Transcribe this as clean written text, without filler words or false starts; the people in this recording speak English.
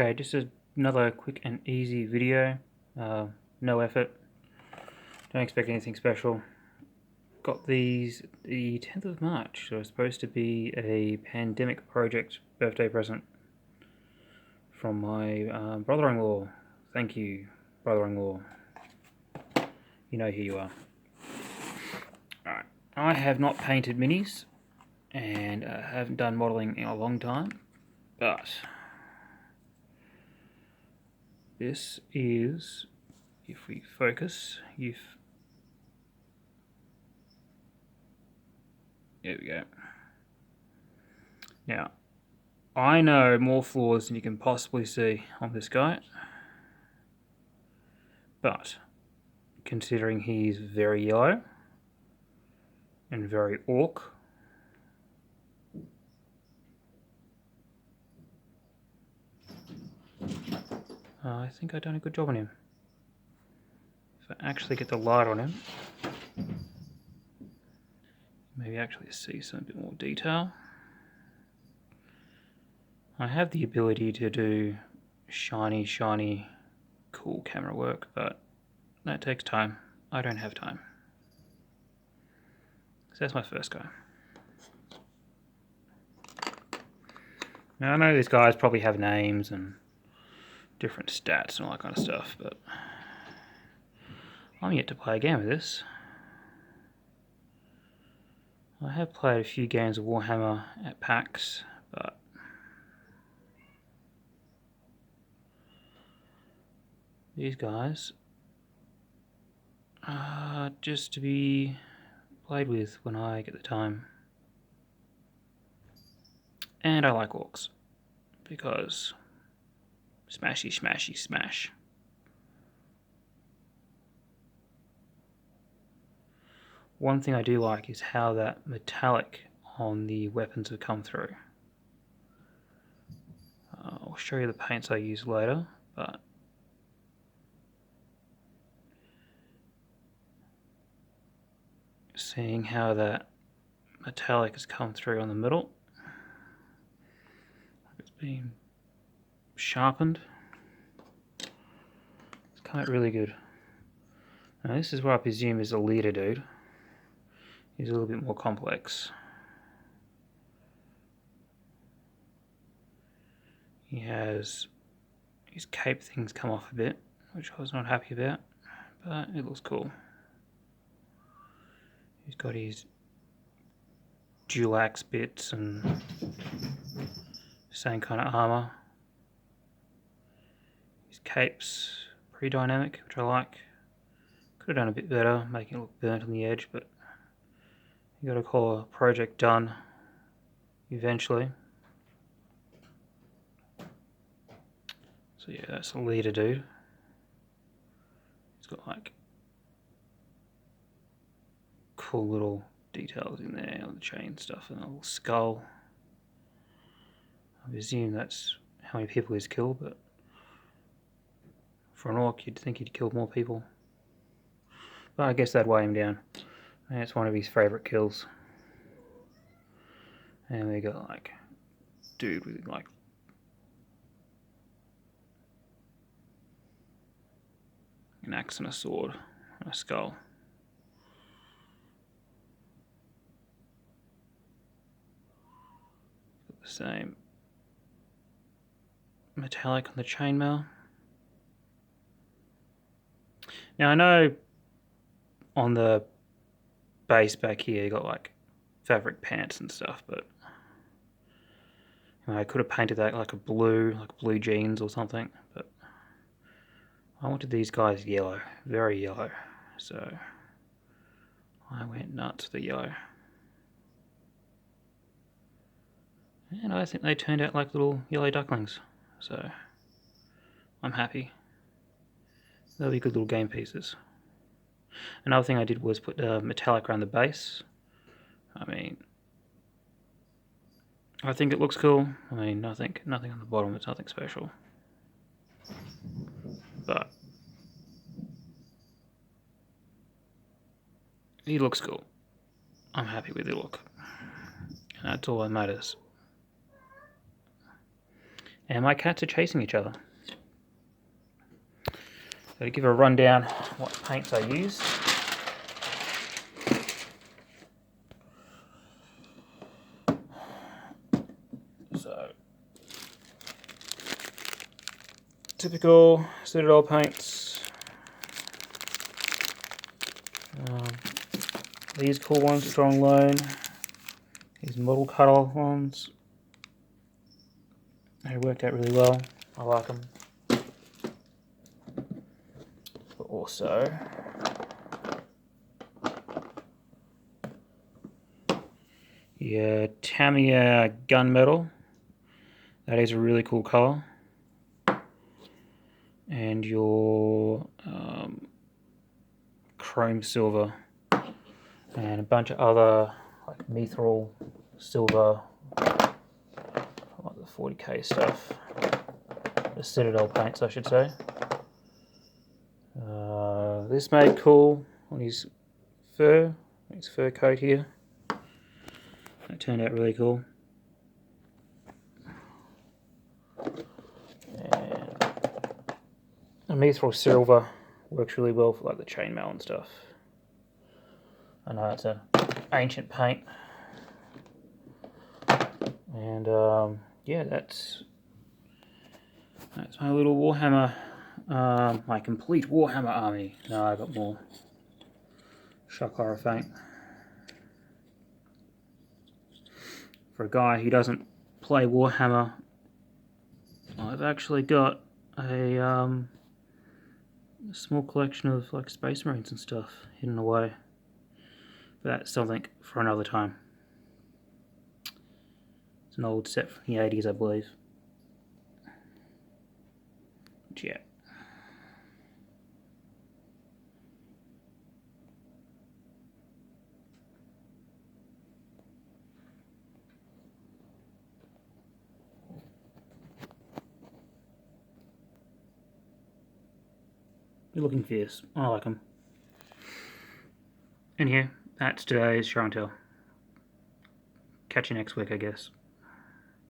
Okay, just another quick and easy video. No effort. Don't expect anything special. Got these the 10th of March, so it's supposed to be a pandemic project birthday present from my brother-in-law. Thank you, brother-in-law. You know who you are. Alright, I have not painted minis and haven't done modelling in a long time, but this is, if we focus, there we go. Now, I know more flaws than you can possibly see on this guy, but considering he's very yellow and very orc, I think I've done a good job on him. If I actually get the light on him, maybe actually see some bit more detail. I have the ability to do shiny, cool camera work, but that takes time. I don't have time. So that's my first guy. Now I know these guys probably have names and different stats and all that kind of stuff, but I'm yet to play a game of this. I have played a few games of Warhammer at PAX, but these guys are just to be played with when I get the time. And I like orcs, because smash. One thing I do like is how that metallic on the weapons have come through. I'll show you the paints I use later, but seeing how that metallic has come through on the middle, it's been sharpened. It's come out really good. Now this is what I presume is a leader dude. He's a little bit more complex. He has his cape things come off a bit, which I was not happy about, but it looks cool. He's got his dual axe bits and same kind of armor. His cape's pretty dynamic, which I like. Could have done a bit better, making it look burnt on the edge, but you got to call a project done eventually. So yeah, that's the leader dude. He's got like cool little details in there on the chain stuff and a little skull. I presume that's how many people he's killed, but for an orc you'd think he'd kill more people. But I guess that'd weigh him down. And it's one of his favourite kills. And we got like dude with like an axe and a sword and a skull. Got the same metallic on the chainmail. Now I know on the base back here you got like fabric pants and stuff, but you know, I could have painted that like blue jeans or something, but I wanted these guys yellow, very yellow, so I went nuts for the yellow. And I think they turned out like little yellow ducklings, so I'm happy. They'll be good little game pieces. Another thing I did was put metallic around the base. I mean, I think it looks cool. I mean, nothing on the bottom, it's nothing special. But he looks cool. I'm happy with the look. And that's all that matters. and my cats are chasing each other. So to give a rundown what paints I use. So typical Citadel paints. These cool ones which are on loan. These model cut-off ones. They worked out really well. I like them. But also your Tamiya gunmetal. That is a really cool colour. And your chrome silver. And a bunch of other like mithril silver, like the 40k stuff. The Citadel paints, I should say. This made cool on his fur coat here. That turned out really cool. And the mithril silver works really well for like the chainmail and stuff. I know it's an ancient paint. And yeah, that's my little Warhammer, my complete Warhammer army. No, I got more shock horror paint. For a guy who doesn't play Warhammer, I've actually got a small collection of like Space Marines and stuff hidden away. But that's something for another time. It's an old set from the 80s, I believe. But yeah. They're looking fierce. I like them. Anyhow, that's today's show and tell. Catch you next week, I guess.